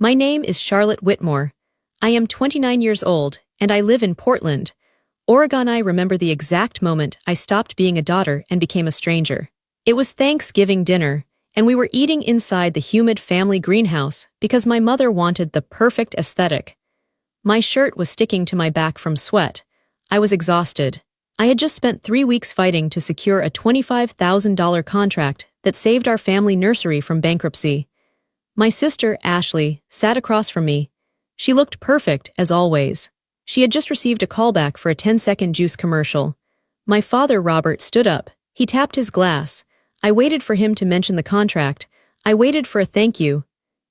My name is Charlotte Whitmore. I am 29 years old, and I live in Portland, Oregon. I remember the exact moment I stopped being a daughter and became a stranger. It was Thanksgiving dinner, and we were eating inside the humid family greenhouse because my mother wanted the perfect aesthetic. My shirt was sticking to my back from sweat. I was exhausted. I had just spent 3 weeks fighting to secure a $25,000 contract that saved our family nursery from bankruptcy. My sister, Ashley, sat across from me. She looked perfect, as always. She had just received a callback for a 10-second juice commercial. My father, Robert, stood up. He tapped his glass. I waited for him to mention the contract. I waited for a thank you.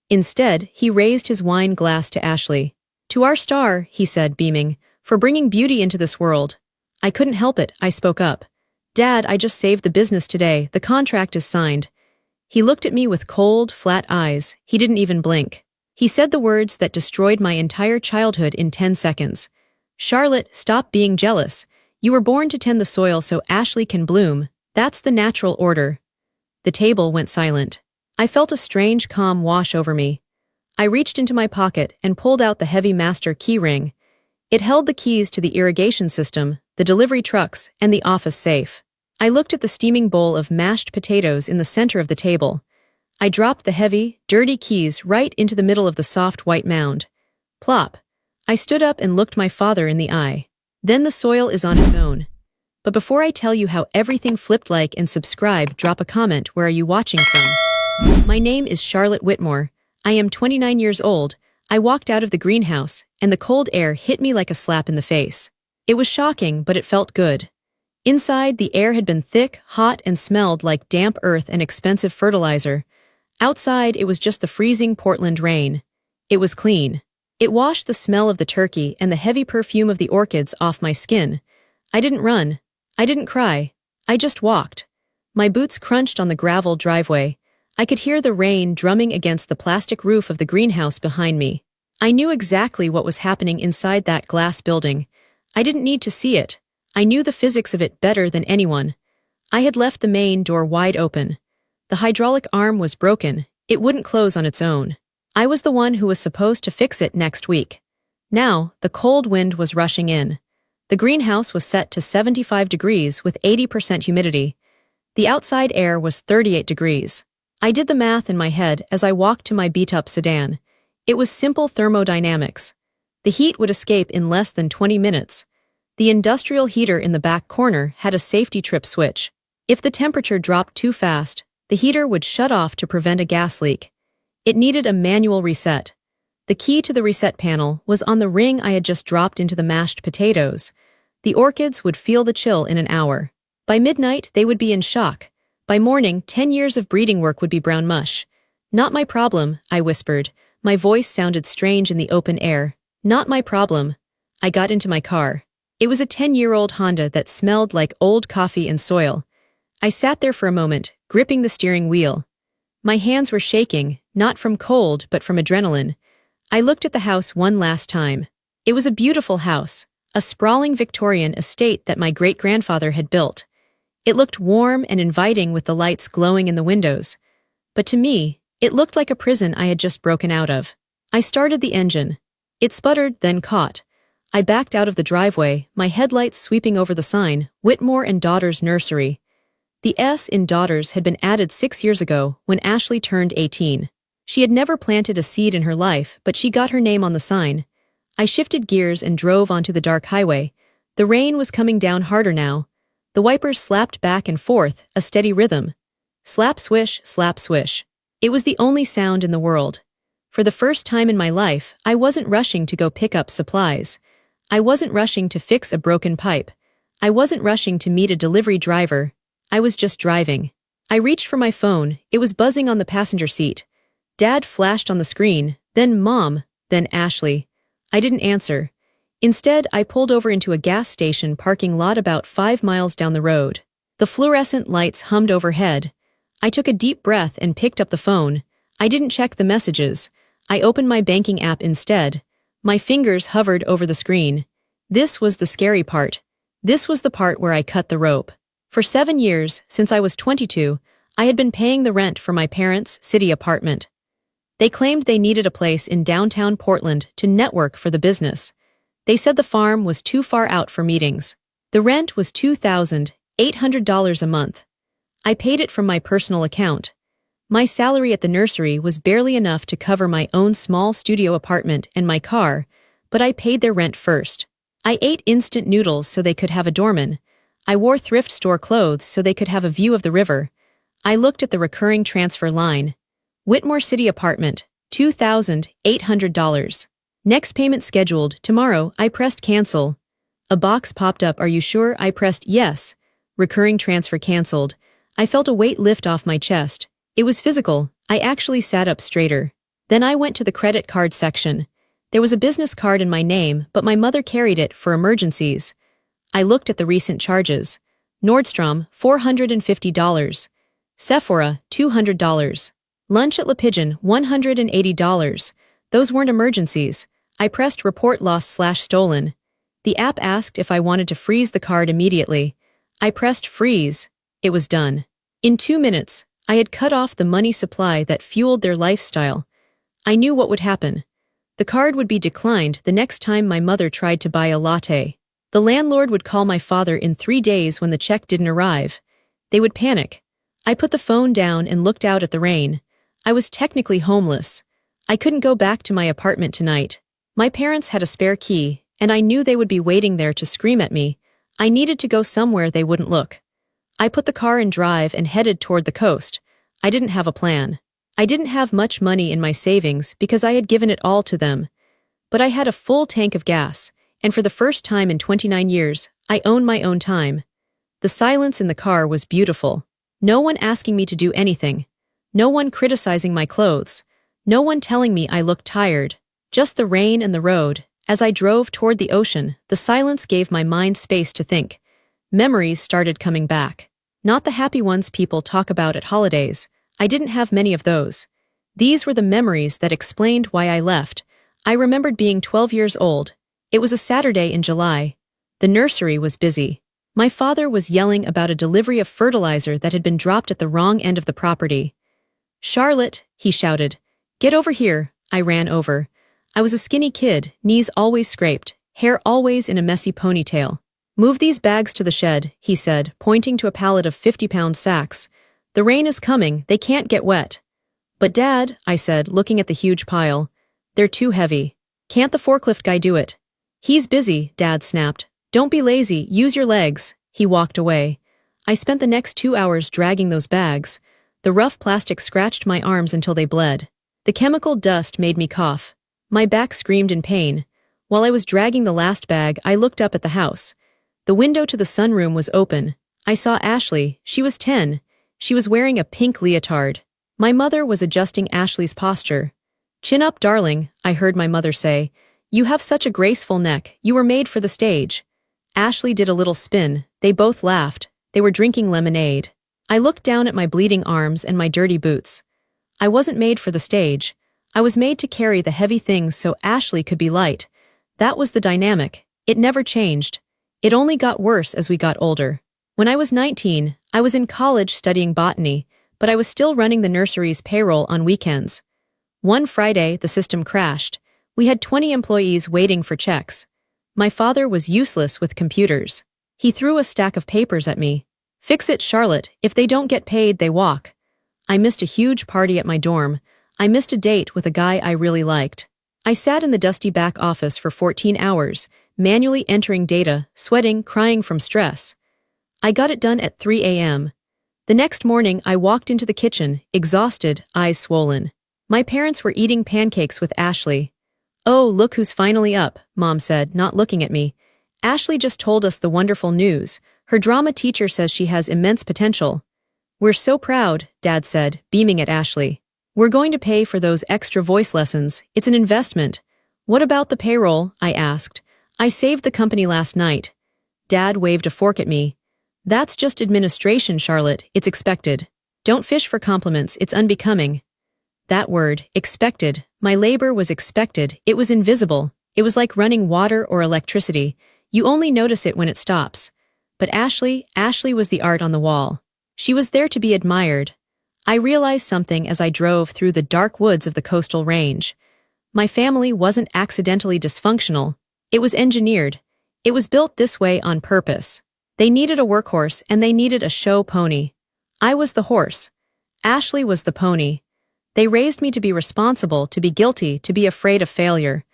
Instead, he raised his wine glass to Ashley. "To our star," he said, beaming, "for bringing beauty into this world." I couldn't help it, I spoke up. "Dad, I just saved the business today. The contract is signed." He looked at me with cold, flat eyes. He didn't even blink. He said the words that destroyed my entire childhood in 10 seconds. "Charlotte, stop being jealous. You were born to tend the soil so Ashley can bloom. That's the natural order." The table went silent. I felt a strange calm wash over me. I reached into my pocket and pulled out the heavy master key ring. It held the keys to the irrigation system, the delivery trucks, and the office safe. I looked at the steaming bowl of mashed potatoes in the center of the table. I dropped the heavy, dirty keys right into the middle of the soft white mound. Plop. I stood up and looked my father in the eye. "Then the soil is on its own." But before I tell you how everything flipped, like and subscribe, drop a comment. Where are you watching from? My name is Charlotte Whitmore. I am 29 years old. I walked out of the greenhouse, and the cold air hit me like a slap in the face. It was shocking, but it felt good. Inside, the air had been thick, hot, and smelled like damp earth and expensive fertilizer. Outside, it was just the freezing Portland rain. It was clean. It washed the smell of the turkey and the heavy perfume of the orchids off my skin. I didn't run. I didn't cry. I just walked. My boots crunched on the gravel driveway. I could hear the rain drumming against the plastic roof of the greenhouse behind me. I knew exactly what was happening inside that glass building. I didn't need to see it. I knew the physics of it better than anyone. I had left the main door wide open. The hydraulic arm was broken. It wouldn't close on its own. I was the one who was supposed to fix it next week. Now, the cold wind was rushing in. The greenhouse was set to 75 degrees with 80% humidity. The outside air was 38 degrees. I did the math in my head as I walked to my beat-up sedan. It was simple thermodynamics. The heat would escape in less than 20 minutes. The industrial heater in the back corner had a safety trip switch. If the temperature dropped too fast, the heater would shut off to prevent a gas leak. It needed a manual reset. The key to the reset panel was on the ring I had just dropped into the mashed potatoes. The orchids would feel the chill in an hour. By midnight, they would be in shock. By morning, 10 years of breeding work would be brown mush. "Not my problem," I whispered. My voice sounded strange in the open air. "Not my problem." I got into my car. It was a 10-year-old Honda that smelled like old coffee and soil. I sat there for a moment, gripping the steering wheel. My hands were shaking, not from cold but from adrenaline. I looked at the house one last time. It was a beautiful house, a sprawling Victorian estate that my great-grandfather had built. It looked warm and inviting with the lights glowing in the windows. But to me, it looked like a prison I had just broken out of. I started the engine. It sputtered, then caught. I backed out of the driveway, my headlights sweeping over the sign, Whitmore and Daughters Nursery. The S in Daughters had been added 6 years ago when Ashley turned 18. She had never planted a seed in her life, but she got her name on the sign. I shifted gears and drove onto the dark highway. The rain was coming down harder now. The wipers slapped back and forth, a steady rhythm. Slap swish, slap swish. It was the only sound in the world. For the first time in my life, I wasn't rushing to go pick up supplies. I wasn't rushing to fix a broken pipe. I wasn't rushing to meet a delivery driver. I was just driving. I reached for my phone. It was buzzing on the passenger seat. Dad flashed on the screen, then Mom, then Ashley. I didn't answer. Instead, I pulled over into a gas station parking lot about 5 miles down the road. The fluorescent lights hummed overhead. I took a deep breath and picked up the phone. I didn't check the messages. I opened my banking app instead. My fingers hovered over the screen. This was the scary part. This was the part where I cut the rope. For 7 years, since I was 22, I had been paying the rent for my parents' city apartment. They claimed they needed a place in downtown Portland to network for the business. They said the farm was too far out for meetings. The rent was $2,800 a month. I paid it from my personal account. My salary at the nursery was barely enough to cover my own small studio apartment and my car, but I paid their rent first. I ate instant noodles so they could have a doorman. I wore thrift store clothes so they could have a view of the river. I looked at the recurring transfer line. Whitmore City apartment, $2,800. Next payment scheduled, tomorrow. I pressed cancel. A box popped up. Are you sure? I pressed yes. Recurring transfer canceled. I felt a weight lift off my chest. It was physical. I actually sat up straighter. Then I went to the credit card section. There was a business card in my name, but my mother carried it for emergencies. I looked at the recent charges. Nordstrom, $450. Sephora, $200. Lunch at Le Pigeon, $180. Those weren't emergencies. I pressed report lost/stolen. The app asked if I wanted to freeze the card immediately. I pressed freeze. It was done. In 2 minutes, I had cut off the money supply that fueled their lifestyle. I knew what would happen. The card would be declined the next time my mother tried to buy a latte. The landlord would call my father in 3 days when the check didn't arrive. They would panic. I put the phone down and looked out at the rain. I was technically homeless. I couldn't go back to my apartment tonight. My parents had a spare key, and I knew they would be waiting there to scream at me. I needed to go somewhere they wouldn't look. I put the car in drive and headed toward the coast. I didn't have a plan. I didn't have much money in my savings because I had given it all to them. But I had a full tank of gas, and for the first time in 29 years, I owned my own time. The silence in the car was beautiful. No one asking me to do anything. No one criticizing my clothes. No one telling me I looked tired. Just the rain and the road. As I drove toward the ocean, the silence gave my mind space to think. Memories started coming back. Not the happy ones people talk about at holidays. I didn't have many of those. These were the memories that explained why I left. I remembered being 12 years old. It was a Saturday in July. The nursery was busy. My father was yelling about a delivery of fertilizer that had been dropped at the wrong end of the property. "Charlotte," he shouted. "Get over here." I ran over. I was a skinny kid, knees always scraped, hair always in a messy ponytail. "Move these bags to the shed," he said, pointing to a pallet of 50-pound sacks. "The rain is coming, they can't get wet." "But Dad," I said, looking at the huge pile, "they're too heavy. Can't the forklift guy do it?" "He's busy," Dad snapped. "Don't be lazy, use your legs." He walked away. I spent the next 2 hours dragging those bags. The rough plastic scratched my arms until they bled. The chemical dust made me cough. My back screamed in pain. While I was dragging the last bag, I looked up at the house. The window to the sunroom was open. I saw Ashley. She was 10. She was wearing a pink leotard. My mother was adjusting Ashley's posture. "Chin up, darling," I heard my mother say. "You have such a graceful neck. You were made for the stage." Ashley did a little spin. They both laughed. They were drinking lemonade. I looked down at my bleeding arms and my dirty boots. I wasn't made for the stage. I was made to carry the heavy things so Ashley could be light. That was the dynamic. It never changed. It only got worse as we got older. When I was 19, I was in college studying botany, but I was still running the nursery's payroll on weekends. One Friday, the system crashed. We had 20 employees waiting for checks. My father was useless with computers. He threw a stack of papers at me. "Fix it, Charlotte. If they don't get paid, they walk." I missed a huge party at my dorm. I missed a date with a guy I really liked. I sat in the dusty back office for 14 hours, manually entering data, sweating, crying from stress. I got it done at 3 a.m. The next morning, I walked into the kitchen, exhausted, eyes swollen. My parents were eating pancakes with Ashley. "Oh, look who's finally up," Mom said, not looking at me. "Ashley just told us the wonderful news. Her drama teacher says she has immense potential." "We're so proud," Dad said, beaming at Ashley. "We're going to pay for those extra voice lessons. It's an investment." "What about the payroll?" I asked. "I saved the company last night." Dad waved a fork at me. "That's just administration, Charlotte. It's expected. Don't fish for compliments, it's unbecoming." That word, expected. My labor was expected. It was invisible. It was like running water or electricity. You only notice it when it stops. But Ashley was the art on the wall. She was there to be admired. I realized something as I drove through the dark woods of the coastal range. My family wasn't accidentally dysfunctional. It was engineered. It was built this way on purpose. They needed a workhorse and they needed a show pony. I was the horse. Ashley was the pony. They raised me to be responsible, to be guilty, to be afraid of failure.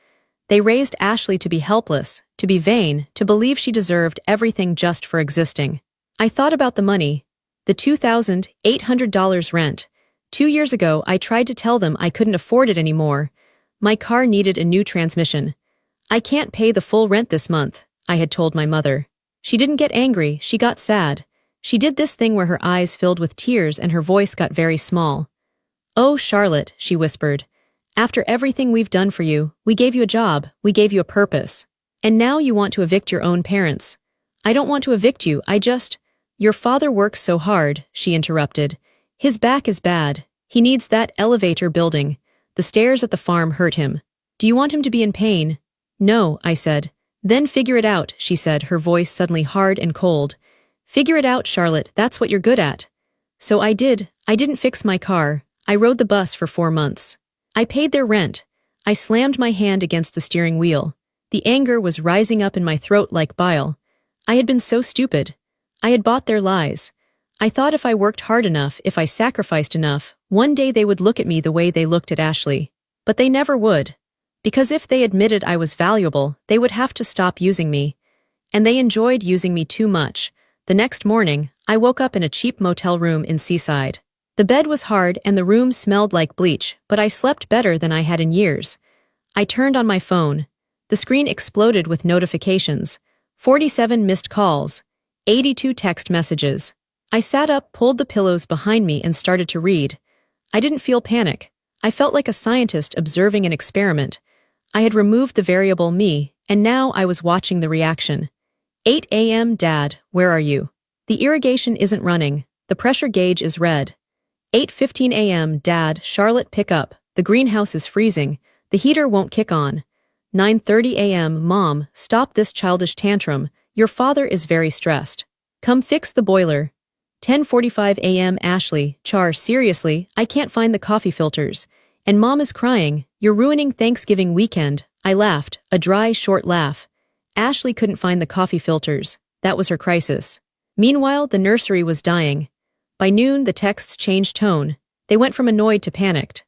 They raised Ashley to be helpless, to be vain, to believe she deserved everything just for existing. I thought about the money. The $2,800 rent. 2 years ago, I tried to tell them I couldn't afford it anymore. My car needed a new transmission. I can't pay the full rent this month, I had told my mother. She didn't get angry, she got sad. She did this thing where her eyes filled with tears and her voice got very small. "Oh, Charlotte," she whispered. "After everything we've done for you, we gave you a job, we gave you a purpose. And now you want to evict your own parents. I don't want to evict you, Your father works so hard," she interrupted. "His back is bad. He needs that elevator building. The stairs at the farm hurt him. Do you want him to be in pain?" "No," I said. "Then figure it out," she said, her voice suddenly hard and cold. "Figure it out, Charlotte, that's what you're good at." So I did. I didn't fix my car. I rode the bus for 4 months. I paid their rent. I slammed my hand against the steering wheel. The anger was rising up in my throat like bile. I had been so stupid. I had bought their lies. I thought if I worked hard enough, if I sacrificed enough, one day they would look at me the way they looked at Ashley. But they never would. Because if they admitted I was valuable, they would have to stop using me. And they enjoyed using me too much. The next morning, I woke up in a cheap motel room in Seaside. The bed was hard and the room smelled like bleach, but I slept better than I had in years. I turned on my phone. The screen exploded with notifications. 47 missed calls. 82 text messages. I sat up, pulled the pillows behind me and started to read. I didn't feel panic. I felt like a scientist observing an experiment. I had removed the variable me, and now I was watching the reaction. 8 a.m. Dad, where are you? The irrigation isn't running. The pressure gauge is red. 8:15 a.m. Dad, Charlotte, pick up. The greenhouse is freezing. The heater won't kick on. 9:30 a.m. Mom, stop this childish tantrum. Your father is very stressed. Come fix the boiler. 10:45 a.m. Ashley, Char, seriously, I can't find the coffee filters. And Mom is crying. You're ruining Thanksgiving weekend. I laughed, a dry, short laugh. Ashley couldn't find the coffee filters. That was her crisis. Meanwhile, the nursery was dying. By noon, the texts changed tone. They went from annoyed to panicked.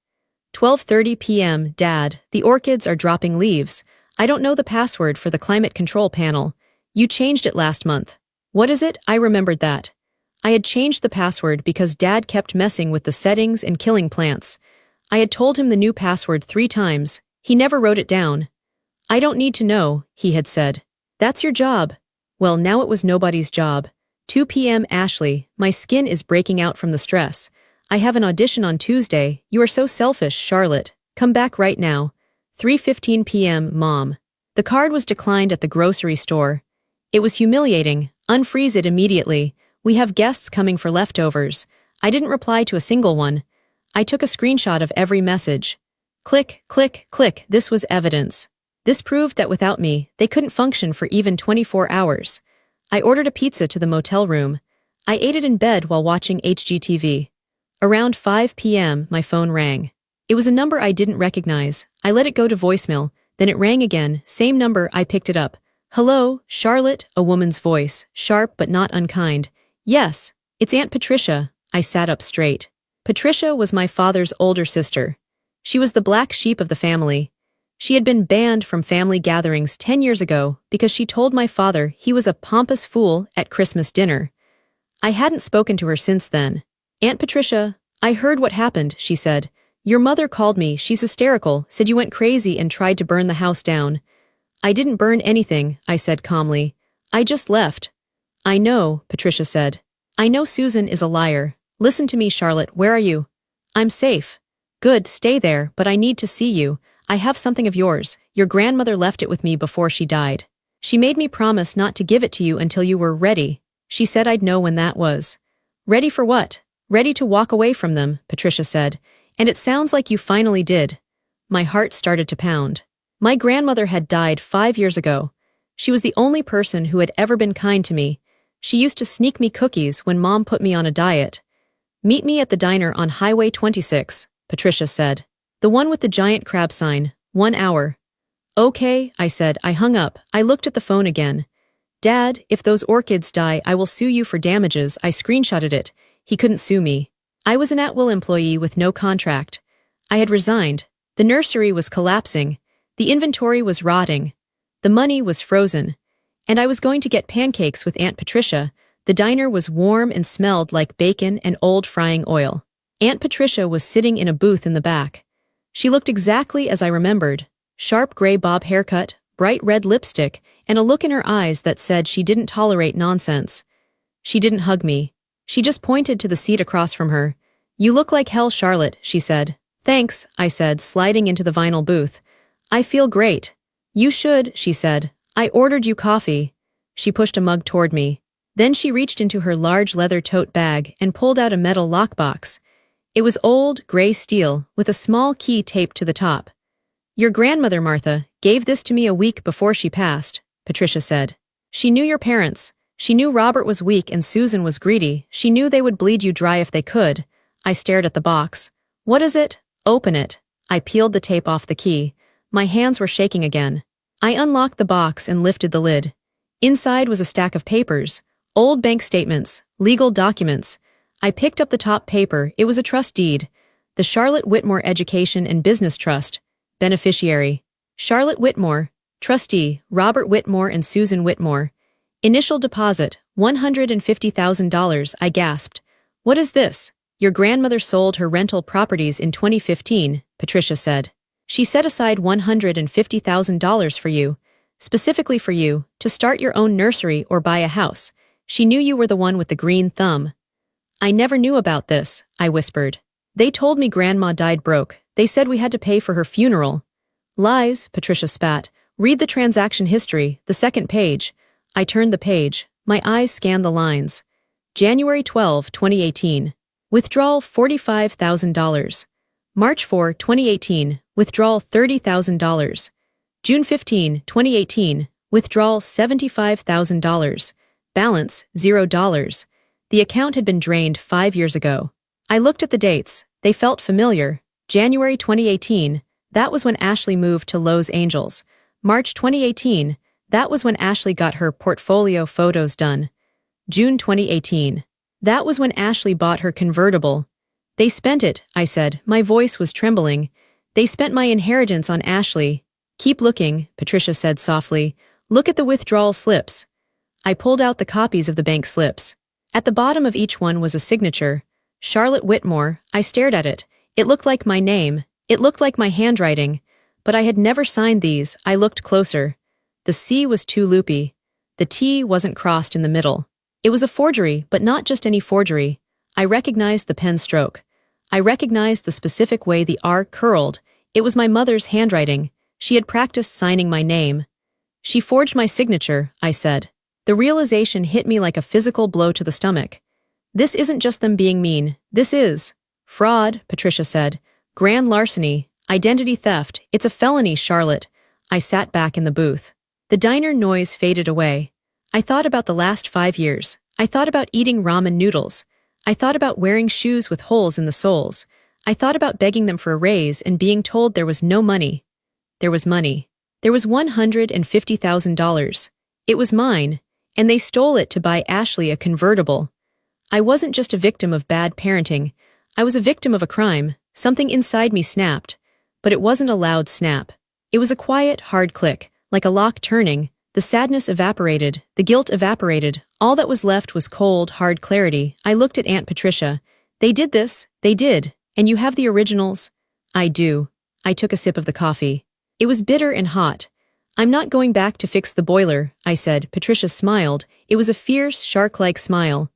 12:30 p.m. Dad, the orchids are dropping leaves. I don't know the password for the climate control panel. You changed it last month. What is it? I remembered that. I had changed the password because Dad kept messing with the settings and killing plants. I had told him the new password 3 times. He never wrote it down. I don't need to know, he had said. That's your job. Well, now it was nobody's job. 2 p.m. Ashley, my skin is breaking out from the stress. I have an audition on Tuesday. You are so selfish, Charlotte. Come back right now. 3:15 p.m. Mom. The card was declined at the grocery store. It was humiliating. Unfreeze it immediately. We have guests coming for leftovers. I didn't reply to a single one. I took a screenshot of every message. Click, click, click. This was evidence. This proved that without me, they couldn't function for even 24 hours. I ordered a pizza to the motel room. I ate it in bed while watching HGTV. Around 5 p.m., my phone rang. It was a number I didn't recognize. I let it go to voicemail. Then it rang again. Same number. I picked it up. "Hello, Charlotte," a woman's voice, sharp but not unkind. "Yes, it's Aunt Patricia." I sat up straight. Patricia was my father's older sister. She was the black sheep of the family. She had been banned from family gatherings 10 years ago because she told my father he was a pompous fool at Christmas dinner. I hadn't spoken to her since then. "Aunt Patricia, I heard what happened," she said. "Your mother called me, she's hysterical, said you went crazy and tried to burn the house down." "I didn't burn anything," I said calmly. "I just left." "I know," Patricia said. "I know Susan is a liar. Listen to me, Charlotte, where are you?" "I'm safe." "Good, stay there, but I need to see you. I have something of yours. Your grandmother left it with me before she died. She made me promise not to give it to you until you were ready. She said I'd know when that was." "Ready for what?" "Ready to walk away from them," Patricia said. "And it sounds like you finally did." My heart started to pound. My grandmother had died 5 years ago. She was the only person who had ever been kind to me. She used to sneak me cookies when Mom put me on a diet. Meet me at the diner on Highway 26, Patricia said. The one with the giant crab sign, 1 hour. Okay, I said. I hung up. I looked at the phone again. Dad, if those orchids die, I will sue you for damages. I screenshotted it. He couldn't sue me. I was an at-will employee with no contract. I had resigned. The nursery was collapsing. The inventory was rotting. The money was frozen. And I was going to get pancakes with Aunt Patricia. The diner was warm and smelled like bacon and old frying oil. Aunt Patricia was sitting in a booth in the back. She looked exactly as I remembered. Sharp gray bob haircut, bright red lipstick, and a look in her eyes that said she didn't tolerate nonsense. She didn't hug me. She just pointed to the seat across from her. You look like hell, Charlotte, she said. Thanks, I said, sliding into the vinyl booth. I feel great. You should, she said. I ordered you coffee. She pushed a mug toward me. Then she reached into her large leather tote bag and pulled out a metal lockbox. It was old, gray steel, with a small key taped to the top. Your grandmother, Martha, gave this to me a week before she passed, Patricia said. She knew your parents. She knew Robert was weak and Susan was greedy. She knew they would bleed you dry if they could. I stared at the box. What is it? Open it. I peeled the tape off the key. My hands were shaking again. I unlocked the box and lifted the lid. Inside was a stack of papers, old bank statements, legal documents. I picked up the top paper. It was a trust deed. The Charlotte Whitmore Education and Business Trust. Beneficiary. Charlotte Whitmore. Trustee, Robert Whitmore and Susan Whitmore. Initial deposit, $150,000, I gasped. What is this? Your grandmother sold her rental properties in 2015, Patricia said. She set aside $150,000 for you, specifically for you, to start your own nursery or buy a house. She knew you were the one with the green thumb. I never knew about this, I whispered. They told me Grandma died broke. They said we had to pay for her funeral. Lies, Patricia spat. Read the transaction history, the second page. I turned the page. My eyes scanned the lines. January 12, 2018. Withdrawal $45,000. March 4, 2018. Withdrawal $30,000. June 15, 2018. Withdrawal $75,000. Balance $0. The account had been drained 5 years ago. I looked at the dates. They felt familiar. January 2018. That was when Ashley moved to Los Angeles. March 2018. That was when Ashley got her portfolio photos done. June 2018. That was when Ashley bought her convertible. They spent it, I said. My voice was trembling. They spent my inheritance on Ashley. Keep looking, Patricia said softly. Look at the withdrawal slips. I pulled out the copies of the bank slips. At the bottom of each one was a signature. Charlotte Whitmore. I stared at it. It looked like my name. It looked like my handwriting. But I had never signed these. I looked closer. The C was too loopy. The T wasn't crossed in the middle. It was a forgery, but not just any forgery. I recognized the pen stroke. I recognized the specific way the R curled. It was my mother's handwriting. She had practiced signing my name. She forged my signature, I said. The realization hit me like a physical blow to the stomach. This isn't just them being mean. This is fraud, Patricia said. Grand larceny, identity theft. It's a felony, Charlotte. I sat back in the booth. The diner noise faded away. I thought about the last 5 years. I thought about eating ramen noodles. I thought about wearing shoes with holes in the soles. I thought about begging them for a raise and being told there was no money. There was money. There was $150,000. It was mine, and they stole it to buy Ashley a convertible. I wasn't just a victim of bad parenting. I was a victim of a crime. Something inside me snapped. But it wasn't a loud snap. It was a quiet, hard click, like a lock turning. The sadness evaporated, the guilt evaporated. All that was left was cold, hard clarity. I looked at Aunt Patricia. They did this. They did. And you have the originals? I do. I took a sip of the coffee. It was bitter and hot. I'm not going back to fix the boiler, I said. Patricia smiled. It was a fierce, shark-like smile.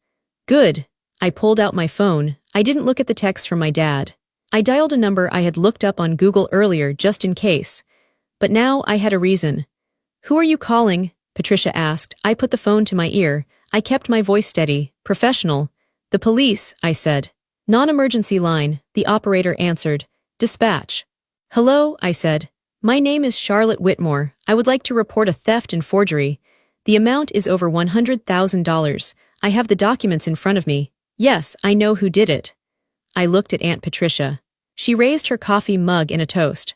Good. I pulled out my phone. I didn't look at the text from my dad. I dialed a number I had looked up on Google earlier just in case. But now I had a reason. Who are you calling? Patricia asked. I put the phone to my ear. I kept my voice steady, professional. The police, I said. Non-emergency line, the operator answered. Dispatch. Hello, I said. My name is Charlotte Whitmore. I would like to report a theft and forgery. The amount is over $100,000. I have the documents in front of me. Yes, I know who did it. I looked at Aunt Patricia. She raised her coffee mug in a toast.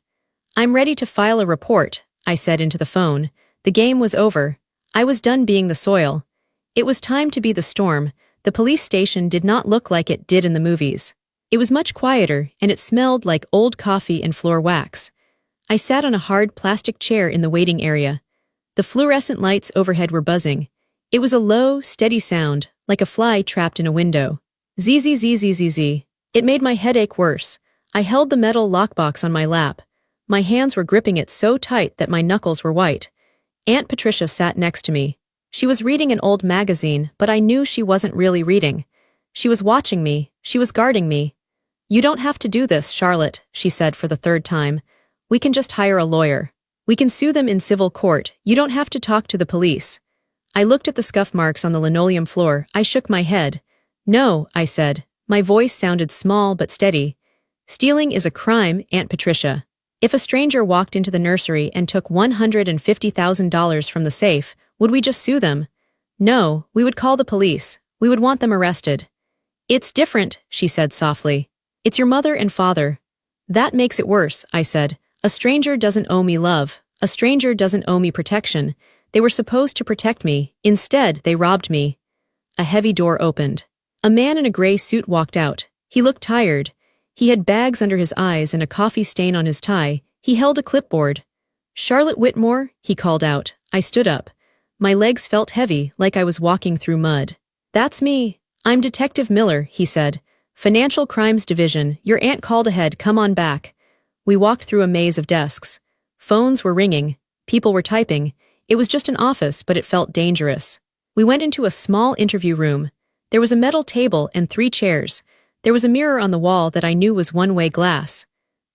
I'm ready to file a report, I said into the phone. The game was over. I was done being the soil. It was time to be the storm. The police station did not look like it did in the movies. It was much quieter, and it smelled like old coffee and floor wax. I sat on a hard plastic chair in the waiting area. The fluorescent lights overhead were buzzing. It was a low, steady sound, like a fly trapped in a window. Zzzzzzz. It made my headache worse. I held the metal lockbox on my lap. My hands were gripping it so tight that my knuckles were white. Aunt Patricia sat next to me. She was reading an old magazine, but I knew she wasn't really reading. She was watching me. She was guarding me. You don't have to do this, Charlotte, she said for the third time. We can just hire a lawyer. We can sue them in civil court. You don't have to talk to the police. I looked at the scuff marks on the linoleum floor. I shook my head. No, I said. My voice sounded small but steady. Stealing is a crime, Aunt Patricia. If a stranger walked into the nursery and took $150,000 from the safe, would we just sue them? No, we would call the police. We would want them arrested. It's different, she said softly. It's your mother and father. That makes it worse, I said. A stranger doesn't owe me love. A stranger doesn't owe me protection. They were supposed to protect me. Instead, they robbed me. A heavy door opened. A man in a gray suit walked out. He looked tired. He had bags under his eyes and a coffee stain on his tie. He held a clipboard. Charlotte Whitmore, he called out. I stood up. My legs felt heavy, like I was walking through mud. That's me. I'm Detective Miller, he said. Financial Crimes Division. Your aunt called ahead. Come on back. We walked through a maze of desks. Phones were ringing. People were typing. It was just an office, but it felt dangerous. We went into a small interview room. There was a metal table and 3 chairs. There was a mirror on the wall that I knew was one-way glass.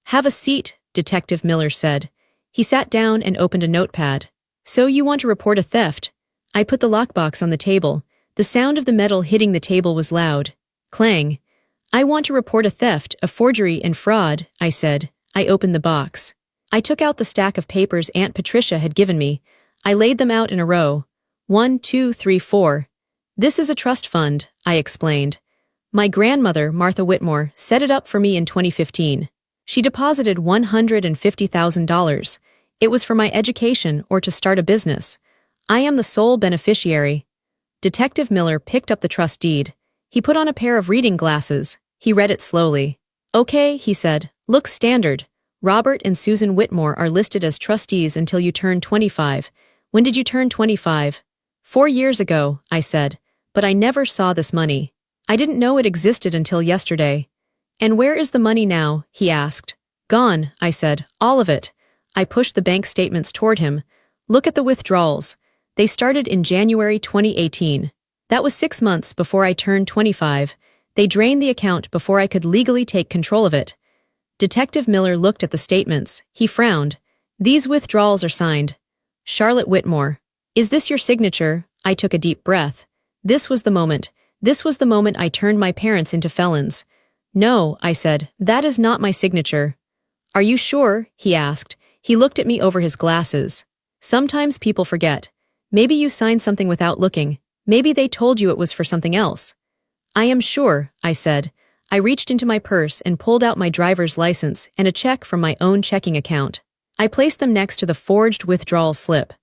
Have a seat, Detective Miller said. He sat down and opened a notepad. So you want to report a theft? I put the lockbox on the table. The sound of the metal hitting the table was loud. Clang. I want to report a theft, a forgery and fraud, I said. I opened the box. I took out the stack of papers Aunt Patricia had given me. I laid them out in a row. 1, 2, 3, 4. This is a trust fund, I explained. My grandmother, Martha Whitmore, set it up for me in 2015. She deposited $150,000. It was for my education or to start a business. I am the sole beneficiary. Detective Miller picked up the trust deed. He put on a pair of reading glasses. He read it slowly. Okay, he said. Looks standard. Robert and Susan Whitmore are listed as trustees until you turn 25. When did you turn 25? 4 years ago, I said. But I never saw this money. I didn't know it existed until yesterday. And where is the money now? He asked. Gone, I said. All of it. I pushed the bank statements toward him. Look at the withdrawals. They started in January 2018. That was 6 months before I turned 25. They drained the account before I could legally take control of it. Detective Miller looked at the statements. He frowned. These withdrawals are signed. Charlotte Whitmore. Is this your signature? I took a deep breath. This was the moment. This was the moment I turned my parents into felons. No, I said, that is not my signature. Are you sure? He asked. He looked at me over his glasses. Sometimes people forget. Maybe you signed something without looking. Maybe they told you it was for something else. I am sure, I said. I reached into my purse and pulled out my driver's license and a check from my own checking account. I placed them next to the forged withdrawal slip.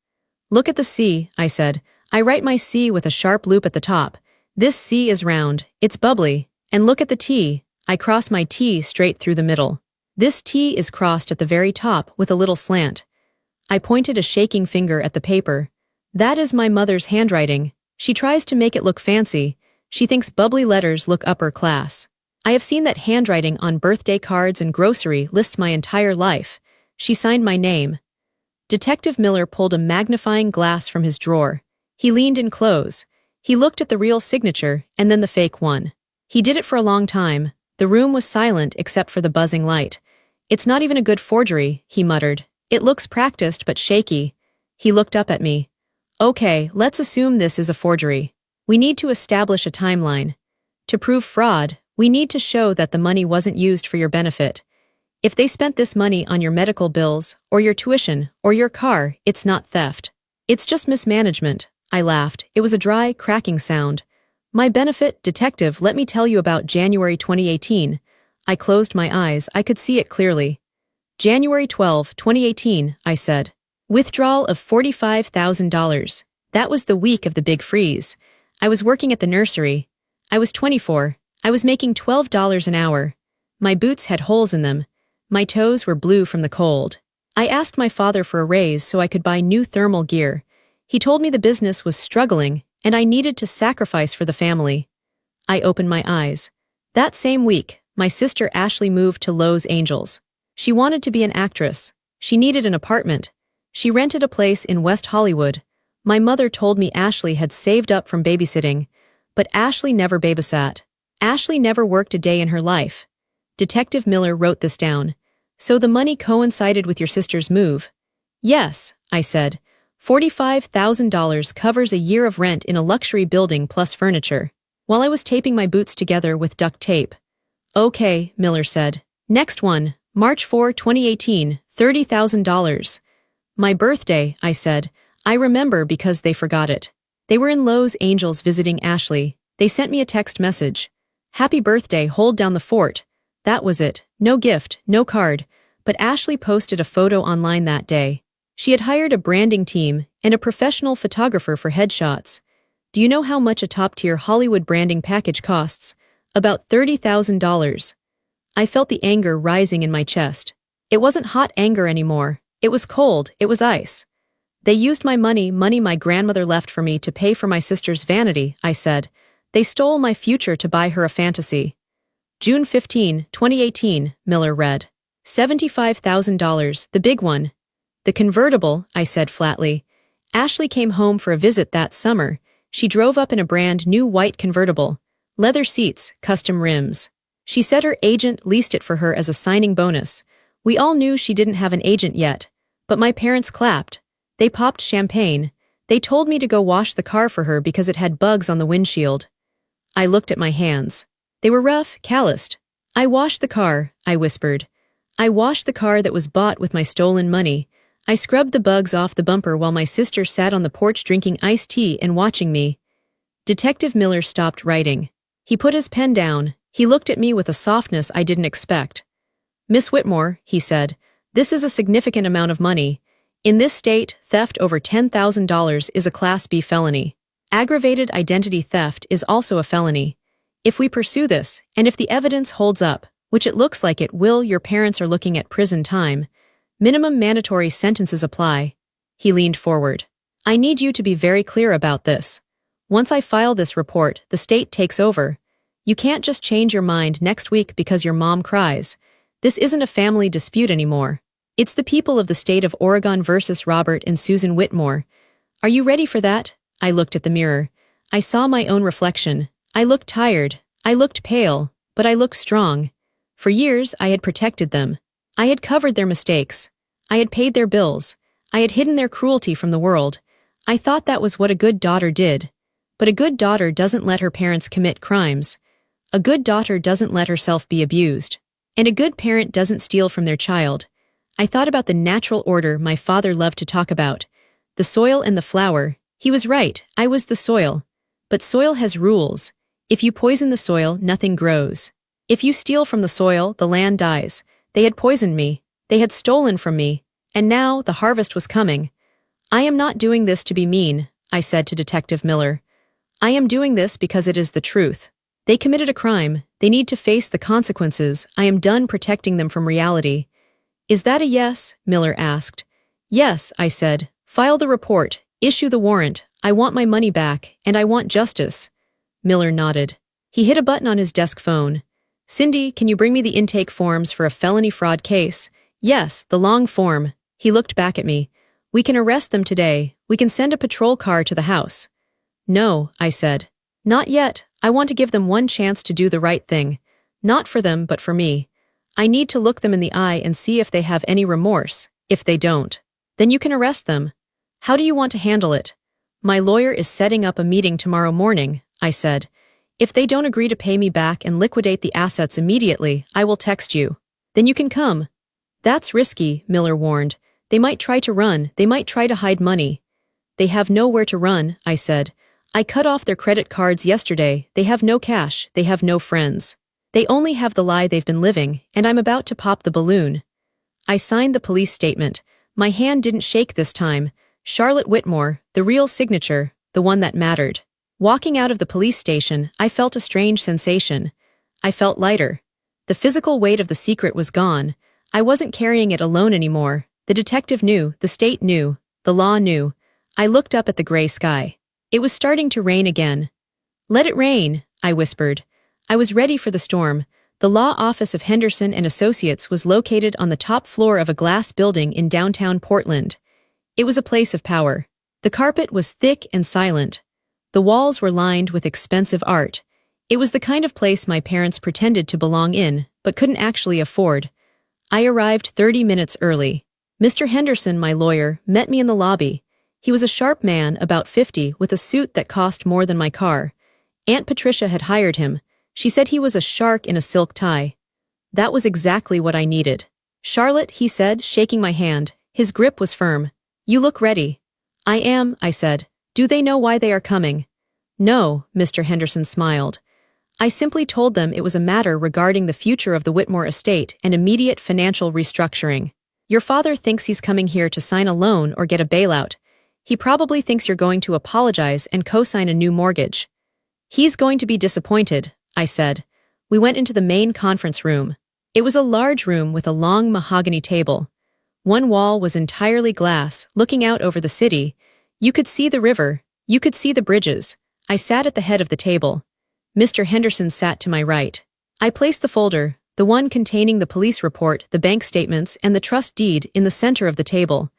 Look at the C, I said. I write my C with a sharp loop at the top. This C is round, it's bubbly, and look at the T. I cross my T straight through the middle. This T is crossed at the very top with a little slant. I pointed a shaking finger at the paper. That is my mother's handwriting. She tries to make it look fancy. She thinks bubbly letters look upper class. I have seen that handwriting on birthday cards and grocery lists my entire life. She signed my name. Detective Miller pulled a magnifying glass from his drawer. He leaned in close. He looked at the real signature and then the fake one. He did it for a long time. The room was silent except for the buzzing light. It's not even a good forgery, he muttered. It looks practiced but shaky. He looked up at me. Okay, let's assume this is a forgery. We need to establish a timeline. To prove fraud, we need to show that the money wasn't used for your benefit. If they spent this money on your medical bills, or your tuition, or your car, it's not theft. It's just mismanagement. I laughed. It was a dry, cracking sound. My benefit, detective, let me tell you about January 2018. I closed my eyes, I could see it clearly. January 12, 2018, I said. Withdrawal of $45,000. That was the week of the big freeze. I was working at the nursery. I was 24. I was making $12 an hour. My boots had holes in them. My toes were blue from the cold. I asked my father for a raise so I could buy new thermal gear. He told me the business was struggling, and I needed to sacrifice for the family. I opened my eyes. That same week, my sister Ashley moved to Los Angeles. She wanted to be an actress. She needed an apartment. She rented a place in West Hollywood. My mother told me Ashley had saved up from babysitting, but Ashley never babysat. Ashley never worked a day in her life. Detective Miller wrote this down. So the money coincided with your sister's move? Yes, I said. $45,000 covers a year of rent in a luxury building plus furniture. While I was taping my boots together with duct tape. Okay, Miller said. Next one, March 4, 2018, $30,000. My birthday, I said. I remember because they forgot it. They were in Los Angeles visiting Ashley. They sent me a text message. Happy birthday, hold down the fort. That was it. No gift, no card. But Ashley posted a photo online that day. She had hired a branding team and a professional photographer for headshots. Do you know how much a top-tier Hollywood branding package costs? About $30,000. I felt the anger rising in my chest. It wasn't hot anger anymore. It was cold, it was ice. They used my money my grandmother left for me to pay for my sister's vanity, I said. They stole my future to buy her a fantasy. June 15, 2018, Miller read. $75,000, the big one. The convertible, I said flatly. Ashley came home for a visit that summer. She drove up in a brand new white convertible. Leather seats, custom rims. She said her agent leased it for her as a signing bonus. We all knew she didn't have an agent yet. But my parents clapped. They popped champagne. They told me to go wash the car for her because it had bugs on the windshield. I looked at my hands. They were rough, calloused. I washed the car, I whispered. I washed the car that was bought with my stolen money. I scrubbed the bugs off the bumper while my sister sat on the porch drinking iced tea and watching me. Detective Miller stopped writing. He put his pen down. He looked at me with a softness I didn't expect. Miss Whitmore, he said, this is a significant amount of money. In this state, theft over $10,000 is a Class B felony. Aggravated identity theft is also a felony. If we pursue this, and if the evidence holds up, which it looks like it will, your parents are looking at prison time. Minimum mandatory sentences apply. He leaned forward. I need you to be very clear about this. Once I file this report, the state takes over. You can't just change your mind next week because your mom cries. This isn't a family dispute anymore. It's the people of the state of Oregon versus Robert and Susan Whitmore. Are you ready for that? I looked at the mirror. I saw my own reflection. I looked tired. I looked pale, but I looked strong. For years, I had protected them. I had covered their mistakes. I had paid their bills. I had hidden their cruelty from the world. I thought that was what a good daughter did. But a good daughter doesn't let her parents commit crimes. A good daughter doesn't let herself be abused. And a good parent doesn't steal from their child. I thought about the natural order my father loved to talk about. The soil and the flower. He was right, I was the soil. But soil has rules. If you poison the soil, nothing grows. If you steal from the soil, the land dies. They had poisoned me. They had stolen from me. And now the harvest was coming. I am not doing this to be mean, I said to Detective Miller. I am doing this because it is the truth. They committed a crime. They need to face the consequences. I am done protecting them from reality. Is that a yes? Miller asked. Yes, I said. File the report. Issue the warrant. I want my money back, and I want justice. Miller nodded. He hit a button on his desk phone. Cindy, can you bring me the intake forms for a felony fraud case? Yes, the long form. He looked back at me. We can arrest them today. We can send a patrol car to the house. No, I said. Not yet. I want to give them one chance to do the right thing. Not for them, but for me. I need to look them in the eye and see if they have any remorse. If they don't, then you can arrest them. How do you want to handle it? My lawyer is setting up a meeting tomorrow morning, I said. If they don't agree to pay me back and liquidate the assets immediately, I will text you. Then you can come. That's risky, Miller warned. They might try to run, they might try to hide money. They have nowhere to run, I said. I cut off their credit cards yesterday. They have no cash, they have no friends. They only have the lie they've been living, and I'm about to pop the balloon. I signed the police statement. My hand didn't shake this time. Charlotte Whitmore, the real signature, the one that mattered. Walking out of the police station, I felt a strange sensation. I felt lighter. The physical weight of the secret was gone. I wasn't carrying it alone anymore. The detective knew, the state knew, the law knew. I looked up at the gray sky. It was starting to rain again. "Let it rain," I whispered. I was ready for the storm. The law office of Henderson and Associates was located on the top floor of a glass building in downtown Portland. It was a place of power. The carpet was thick and silent. The walls were lined with expensive art. It was the kind of place my parents pretended to belong in, but couldn't actually afford. I arrived 30 minutes early. Mr. Henderson, my lawyer, met me in the lobby. He was a sharp man, about 50, with a suit that cost more than my car. Aunt Patricia had hired him. She said he was a shark in a silk tie. That was exactly what I needed. "Charlotte," he said, shaking my hand. His grip was firm. "You look ready." "I am," I said. "Do they know why they are coming?" "No," Mr. Henderson smiled. "I simply told them it was a matter regarding the future of the Whitmore estate and immediate financial restructuring. Your father thinks he's coming here to sign a loan or get a bailout. He probably thinks you're going to apologize and co-sign a new mortgage." "He's going to be disappointed," I said. We went into the main conference room. It was a large room with a long mahogany table. One wall was entirely glass, looking out over the city. You could see the river. You could see the bridges. I sat at the head of the table. Mr. Henderson sat to my right. I placed the folder, the one containing the police report, the bank statements, and the trust deed, in the center of the table.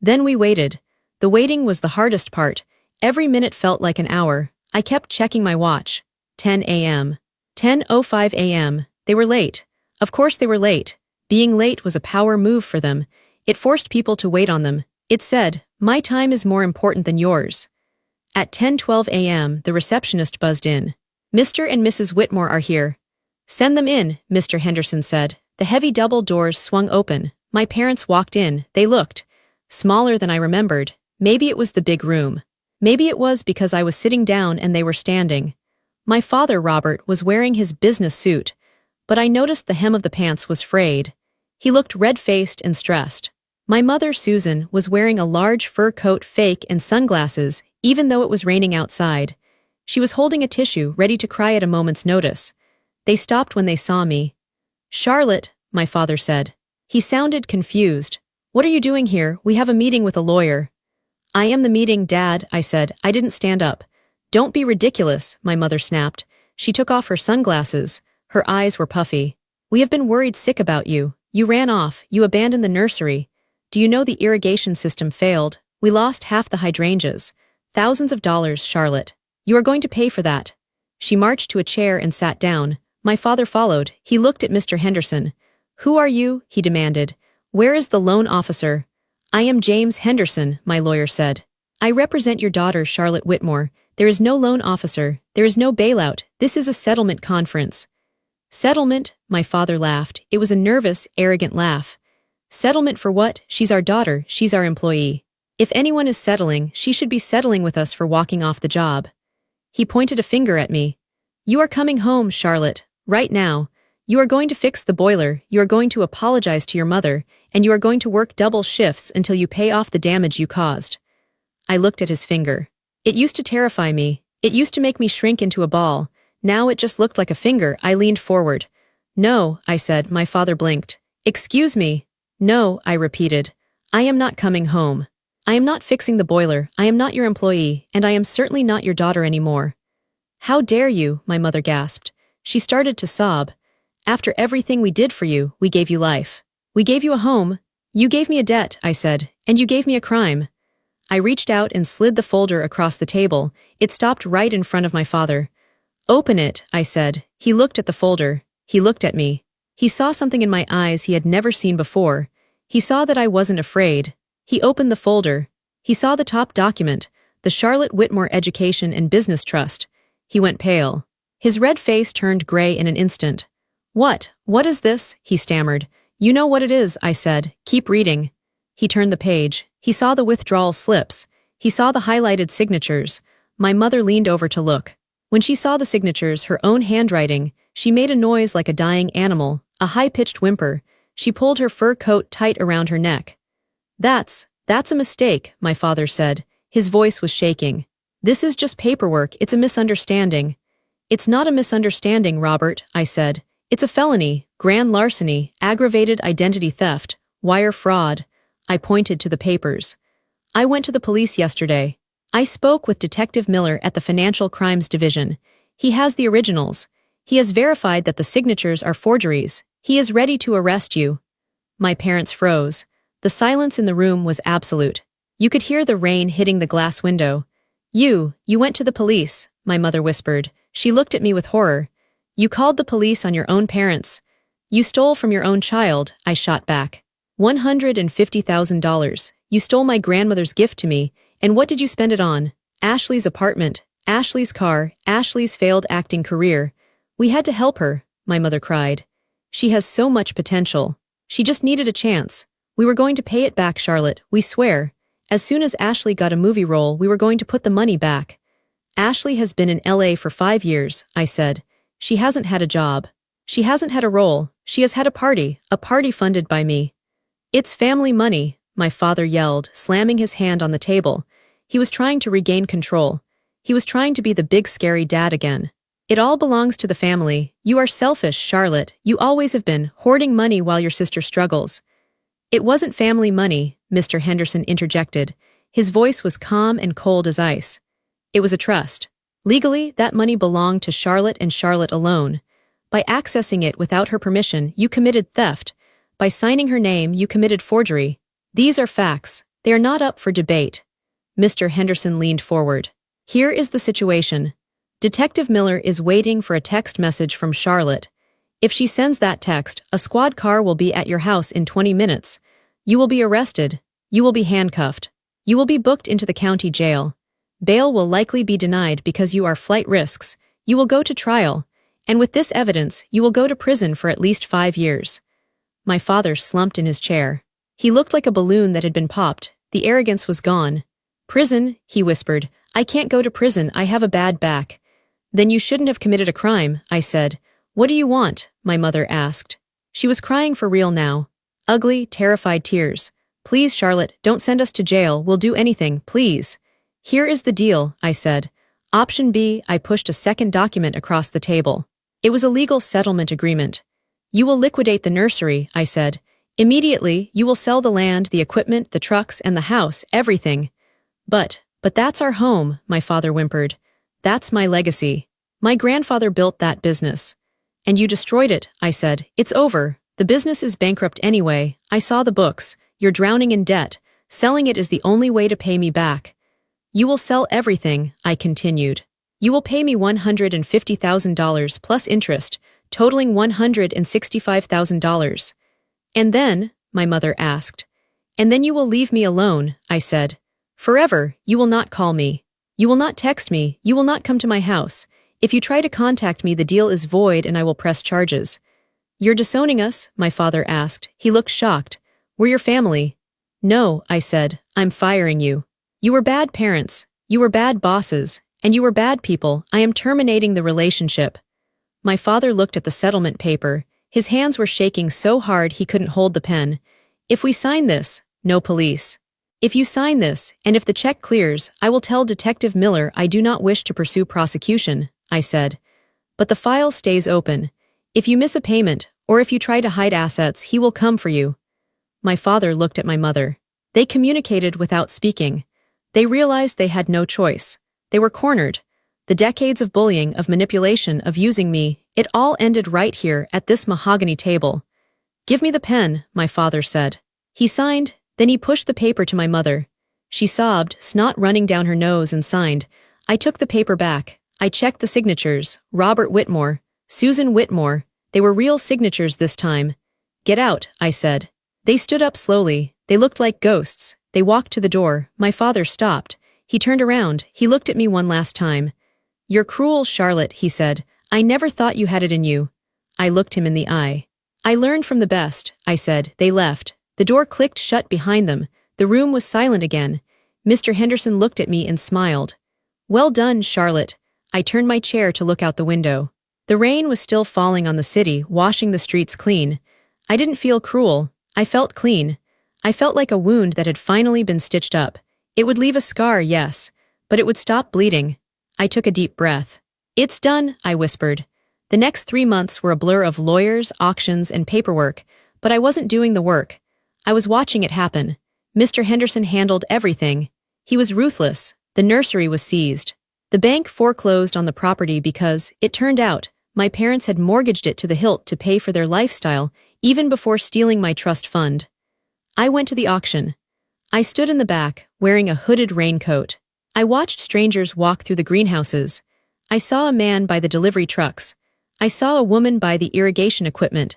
Then we waited. The waiting was the hardest part. Every minute felt like an hour. I kept checking my watch. 10 a.m. 10:05 a.m. They were late. Of course they were late. Being late was a power move for them. It forced people to wait on them. It said, "My time is more important than yours." At 10:12 a.m., the receptionist buzzed in. "Mr. and Mrs. Whitmore are here." "Send them in," Mr. Henderson said. The heavy double doors swung open. My parents walked in. They looked smaller than I remembered. Maybe it was the big room. Maybe it was because I was sitting down and they were standing. My father, Robert, was wearing his business suit, but I noticed the hem of the pants was frayed. He looked red-faced and stressed. My mother, Susan, was wearing a large fur coat, fake, and sunglasses, even though it was raining outside. She was holding a tissue, ready to cry at a moment's notice. They stopped when they saw me. "Charlotte," my father said. He sounded confused. "What are you doing here? We have a meeting with a lawyer." "I am the meeting, Dad," I said. I didn't stand up. "Don't be ridiculous," my mother snapped. She took off her sunglasses. Her eyes were puffy. "We have been worried sick about you. You ran off. You abandoned the nursery. Do you know the irrigation system failed? We lost half the hydrangeas. Thousands of dollars, Charlotte. You are going to pay for that." She marched to a chair and sat down. My father followed. He looked at Mr. Henderson. "Who are you?" he demanded. "Where is the loan officer?" "I am James Henderson," my lawyer said. "I represent your daughter, Charlotte Whitmore. There is no loan officer. There is no bailout. This is a settlement conference." "Settlement?" My father laughed. It was a nervous, arrogant laugh. "Settlement for what? She's our daughter. She's our employee. If anyone is settling, she should be settling with us for walking off the job." He pointed a finger at me. "You are coming home, Charlotte, right now. You are going to fix the boiler, you are going to apologize to your mother, and you are going to work double shifts until you pay off the damage you caused." I looked at his finger. It used to terrify me. It used to make me shrink into a ball. Now it just looked like a finger. I leaned forward. "No," I said. My father blinked. "Excuse me." "No," I repeated. "I am not coming home. I am not fixing the boiler. I am not your employee, and I am certainly not your daughter anymore." "How dare you?" my mother gasped. She started to sob. "After everything we did for you, we gave you life. We gave you a home. You gave me a debt," I said, "and you gave me a crime." I reached out and slid the folder across the table. It stopped right in front of my father. "Open it," I said. He looked at the folder. He looked at me. He saw something in my eyes he had never seen before. He saw that I wasn't afraid. He opened the folder. He saw the top document, the Charlotte Whitmore Education and Business Trust. He went pale. His red face turned gray in an instant. What is this?" he stammered. "You know what it is," I said. "Keep reading." He turned the page. He saw the withdrawal slips. He saw the highlighted signatures. My mother leaned over to look. When she saw the signatures, her own handwriting, she made a noise like a dying animal, a high-pitched whimper. She pulled her fur coat tight around her neck. That's a mistake, my father said. His voice was shaking. This is just paperwork, it's a misunderstanding. It's not a misunderstanding, Robert, I said. It's a felony, grand larceny, aggravated identity theft, wire fraud. I pointed to the papers. I went to the police yesterday. I spoke with Detective Miller at the Financial Crimes Division. He has the originals. He has verified that the signatures are forgeries. He is ready to arrest you. My parents froze. The silence in the room was absolute. You could hear the rain hitting the glass window. You went to the police, my mother whispered. She looked at me with horror. You called the police on your own parents. You stole from your own child, I shot back. $150,000. You stole my grandmother's gift to me, and what did you spend it on? Ashley's apartment, Ashley's car, Ashley's failed acting career. We had to help her, my mother cried. She has so much potential. She just needed a chance. We were going to pay it back, Charlotte, we swear. As soon as Ashley got a movie role, we were going to put the money back. Ashley has been in LA for 5 years, I said. She hasn't had a job. She hasn't had a role. She has had a party funded by me. It's family money, my father yelled, slamming his hand on the table. He was trying to regain control. He was trying to be the big scary dad again. It all belongs to the family. You are selfish, Charlotte. You always have been, hoarding money while your sister struggles. It wasn't family money, Mr. Henderson interjected. His voice was calm and cold as ice. It was a trust. Legally, that money belonged to Charlotte and Charlotte alone. By accessing it without her permission, you committed theft. By signing her name, you committed forgery. These are facts. They are not up for debate. Mr. Henderson leaned forward. Here is the situation. Detective Miller is waiting for a text message from Charlotte. If she sends that text, a squad car will be at your house in 20 minutes. You will be arrested. You will be handcuffed. You will be booked into the county jail. Bail will likely be denied because you are flight risks. You will go to trial. And with this evidence, you will go to prison for at least 5 years. My father slumped in his chair. He looked like a balloon that had been popped. The arrogance was gone. Prison, he whispered. I can't go to prison, I have a bad back. Then you shouldn't have committed a crime, I said. What do you want? My mother asked. She was crying for real now. Ugly, terrified tears. Please, Charlotte, don't send us to jail, we'll do anything, please. Here is the deal, I said. Option B, I pushed a second document across the table. It was a legal settlement agreement. You will liquidate the nursery, I said. Immediately, you will sell the land, the equipment, the trucks, and the house, everything. But that's our home, my father whimpered. That's my legacy. My grandfather built that business. And you destroyed it, I said. It's over. The business is bankrupt anyway. I saw the books. You're drowning in debt. Selling it is the only way to pay me back. You will sell everything, I continued. You will pay me $150,000 plus interest, totaling $165,000. And then, my mother asked. And then you will leave me alone, I said. Forever, you will not call me. You will not text me, you will not come to my house. If you try to contact me, the deal is void and I will press charges. You're disowning us? My father asked. He looked shocked. We're your family. No, I said. I'm firing you. You were bad parents. You were bad bosses. And you were bad people. I am terminating the relationship. My father looked at the settlement paper. His hands were shaking so hard he couldn't hold the pen. If we sign this, no police. If you sign this, and if the check clears, I will tell Detective Miller I do not wish to pursue prosecution, I said. But the file stays open. If you miss a payment, or if you try to hide assets, he will come for you. My father looked at my mother. They communicated without speaking. They realized they had no choice. They were cornered. The decades of bullying, of manipulation, of using me, it all ended right here at this mahogany table. Give me the pen, my father said. He signed, then he pushed the paper to my mother. She sobbed, snot running down her nose, and signed. I took the paper back. I checked the signatures. Robert Whitmore, Susan Whitmore. They were real signatures this time. Get out, I said. They stood up slowly. They looked like ghosts. They walked to the door. My father stopped. He turned around. He looked at me one last time. You're cruel, Charlotte, he said. I never thought you had it in you. I looked him in the eye. I learned from the best, I said. They left. The door clicked shut behind them. The room was silent again. Mr. Henderson looked at me and smiled. Well done, Charlotte. I turned my chair to look out the window. The rain was still falling on the city, washing the streets clean. I didn't feel cruel. I felt clean. I felt like a wound that had finally been stitched up. It would leave a scar, yes, but it would stop bleeding. I took a deep breath. It's done, I whispered. The next 3 months were a blur of lawyers, auctions, and paperwork, but I wasn't doing the work. I was watching it happen. Mr. Henderson handled everything. He was ruthless. The nursery was seized. The bank foreclosed on the property because, it turned out, my parents had mortgaged it to the hilt to pay for their lifestyle, even before stealing my trust fund. I went to the auction. I stood in the back, wearing a hooded raincoat. I watched strangers walk through the greenhouses. I saw a man buy the delivery trucks. I saw a woman buy the irrigation equipment.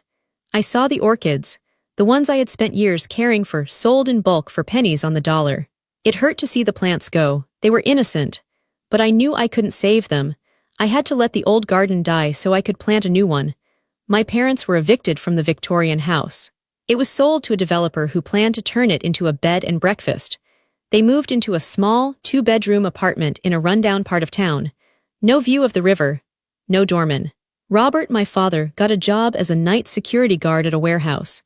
I saw the orchids, the ones I had spent years caring for, sold in bulk for pennies on the dollar. It hurt to see the plants go. They were innocent. But I knew I couldn't save them. I had to let the old garden die so I could plant a new one. My parents were evicted from the Victorian house. It was sold to a developer who planned to turn it into a bed and breakfast. They moved into a small, 2-bedroom apartment in a rundown part of town. No view of the river. No doorman. Robert, my father, got a job as a night security guard at a warehouse.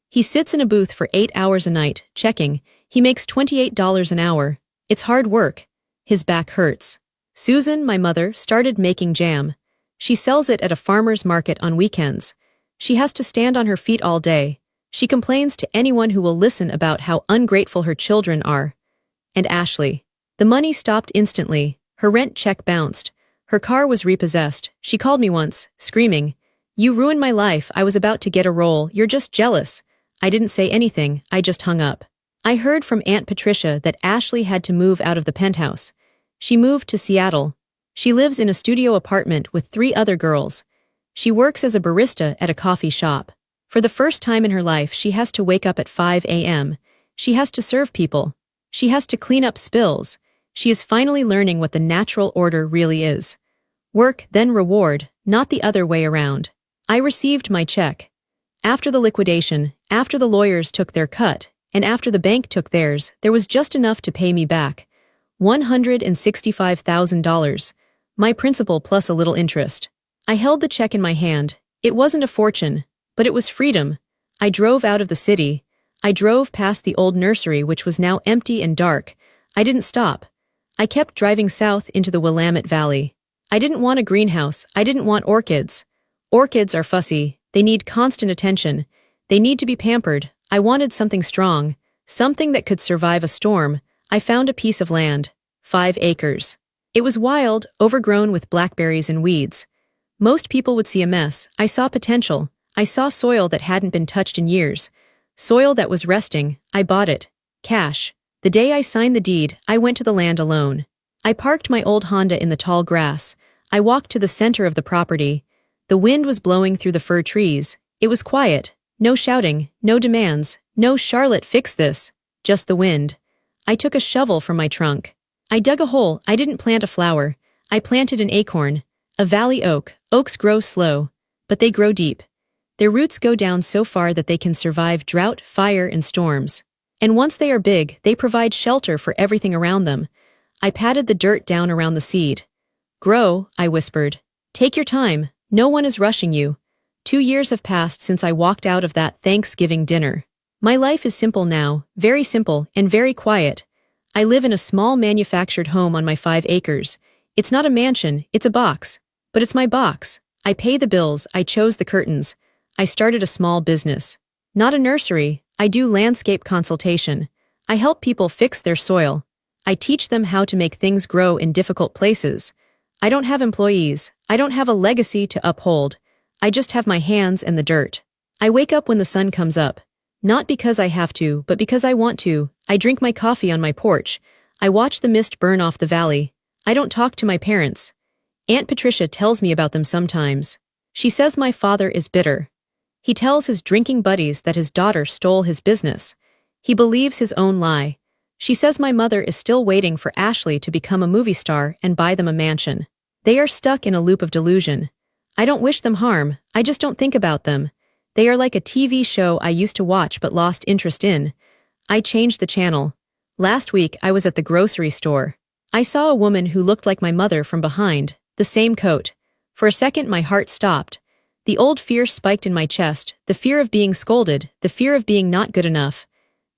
He sits in a booth for 8 hours a night, checking. He makes $28 an hour. It's hard work. His back hurts. Susan, my mother, started making jam. She sells it at a farmer's market on weekends. She has to stand on her feet all day. She complains to anyone who will listen about how ungrateful her children are. And Ashley. The money stopped instantly. Her rent check bounced. Her car was repossessed. She called me once, screaming, "You ruined my life. I was about to get a role. You're just jealous." I didn't say anything. I just hung up. I heard from Aunt Patricia that Ashley had to move out of the penthouse. She moved to Seattle. She lives in a studio apartment with 3 other girls. She works as a barista at a coffee shop. For the first time in her life, she has to wake up at 5 a.m. She has to serve people. She has to clean up spills. She is finally learning what the natural order really is. Work, then reward, not the other way around. I received my check. After the liquidation, after the lawyers took their cut, and after the bank took theirs, there was just enough to pay me back. $165,000. My principal plus a little interest. I held the check in my hand. It wasn't a fortune, but it was freedom. I drove out of the city. I drove past the old nursery, which was now empty and dark. I didn't stop. I kept driving south into the Willamette Valley. I didn't want a greenhouse. I didn't want orchids. Orchids are fussy. They need constant attention. They need to be pampered. I wanted something strong, something that could survive a storm. I found a piece of land. 5 acres. It was wild, overgrown with blackberries and weeds. Most people would see a mess. I saw potential. I saw soil that hadn't been touched in years. Soil that was resting. I bought it. Cash. The day I signed the deed, I went to the land alone. I parked my old Honda in the tall grass. I walked to the center of the property. The wind was blowing through the fir trees. It was quiet. No shouting, no demands, no "Charlotte, fix this." Just the wind. I took a shovel from my trunk. I dug a hole. I didn't plant a flower. I planted an acorn. A valley oak. Oaks grow slow, but they grow deep. Their roots go down so far that they can survive drought, fire, and storms. And once they are big, they provide shelter for everything around them. I patted the dirt down around the seed. "Grow," I whispered. "Take your time. No one is rushing you." 2 years have passed since I walked out of that Thanksgiving dinner. My life is simple now, very simple and very quiet. I live in a small manufactured home on my 5 acres. It's not a mansion, it's a box. But it's my box. I pay the bills, I chose the curtains. I started a small business. Not a nursery. I do landscape consultation. I help people fix their soil. I teach them how to make things grow in difficult places. I don't have employees. I don't have a legacy to uphold. I just have my hands and the dirt. I wake up when the sun comes up. Not because I have to, but because I want to. I drink my coffee on my porch. I watch the mist burn off the valley. I don't talk to my parents. Aunt Patricia tells me about them sometimes. She says my father is bitter. He tells his drinking buddies that his daughter stole his business. He believes his own lie. She says my mother is still waiting for Ashley to become a movie star and buy them a mansion. They are stuck in a loop of delusion. I don't wish them harm, I just don't think about them. They are like a TV show I used to watch but lost interest in. I changed the channel. Last week I was at the grocery store. I saw a woman who looked like my mother from behind, the same coat. For a second my heart stopped. The old fear spiked in my chest, the fear of being scolded, the fear of being not good enough.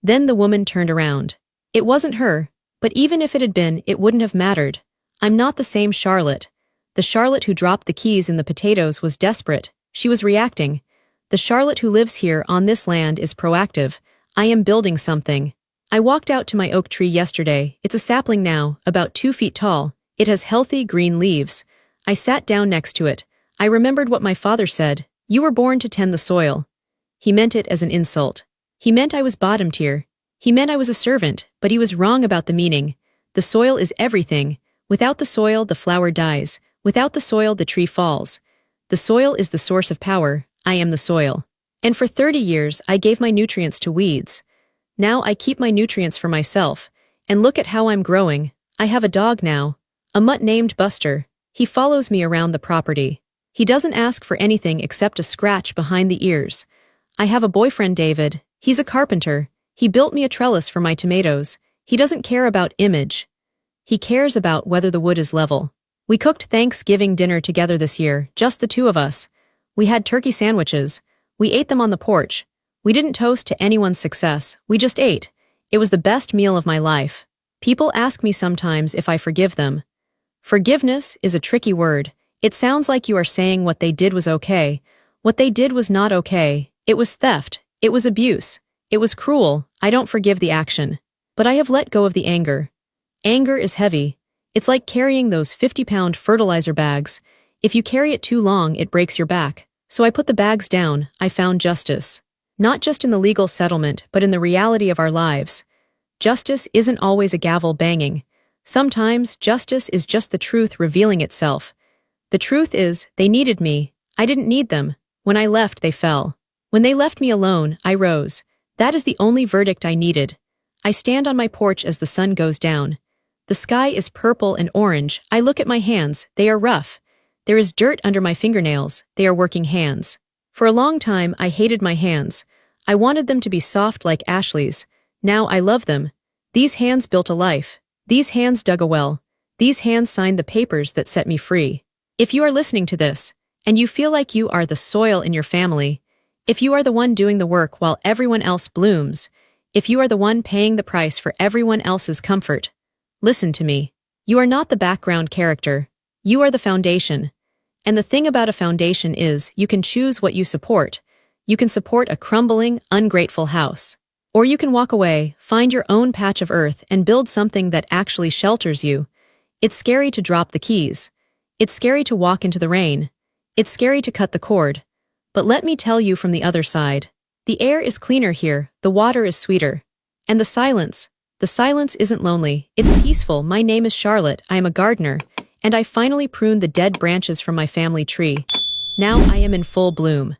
Then the woman turned around. It wasn't her, but even if it had been, it wouldn't have mattered. I'm not the same Charlotte. The Charlotte who dropped the keys in the potatoes was desperate. She was reacting. The Charlotte who lives here on this land is proactive. I am building something. I walked out to my oak tree yesterday. It's a sapling now, about 2 feet tall. It has healthy green leaves. I sat down next to it. I remembered what my father said. You were born to tend the soil. He meant it as an insult. He meant I was bottom tier. He meant I was a servant, but he was wrong about the meaning. The soil is everything. Without the soil, the flower dies. Without the soil, the tree falls. The soil is the source of power. I am the soil. And for 30 years, I gave my nutrients to weeds. Now I keep my nutrients for myself. And look at how I'm growing. I have a dog now. A mutt named Buster. He follows me around the property. He doesn't ask for anything except a scratch behind the ears. I have a boyfriend, David. He's a carpenter. He built me a trellis for my tomatoes. He doesn't care about image. He cares about whether the wood is level. We cooked Thanksgiving dinner together this year, just the two of us. We had turkey sandwiches. We ate them on the porch. We didn't toast to anyone's success. We just ate. It was the best meal of my life. People ask me sometimes if I forgive them. Forgiveness is a tricky word. It sounds like you are saying what they did was okay. What they did was not okay. It was theft. It was abuse. It was cruel. I don't forgive the action. But I have let go of the anger. Anger is heavy. It's like carrying those 50-pound fertilizer bags. If you carry it too long, it breaks your back. So I put the bags down. I found justice. Not just in the legal settlement, but in the reality of our lives. Justice isn't always a gavel banging. Sometimes justice is just the truth revealing itself. The truth is, they needed me. I didn't need them. When I left, they fell. When they left me alone, I rose. That is the only verdict I needed. I stand on my porch as the sun goes down. The sky is purple and orange. I look at my hands. They are rough. There is dirt under my fingernails. They are working hands. For a long time, I hated my hands. I wanted them to be soft like Ashley's. Now I love them. These hands built a life. These hands dug a well. These hands signed the papers that set me free. If you are listening to this, and you feel like you are the soil in your family, if you are the one doing the work while everyone else blooms, if you are the one paying the price for everyone else's comfort, listen to me. You are not the background character. You are the foundation. And the thing about a foundation is you can choose what you support. You can support a crumbling, ungrateful house. Or you can walk away, find your own patch of earth, and build something that actually shelters you. It's scary to drop the keys. It's scary to walk into the rain. It's scary to cut the cord. But let me tell you from the other side. The air is cleaner here, the water is sweeter. And the silence isn't lonely, it's peaceful. My name is Charlotte, I am a gardener, and I finally pruned the dead branches from my family tree. Now I am in full bloom.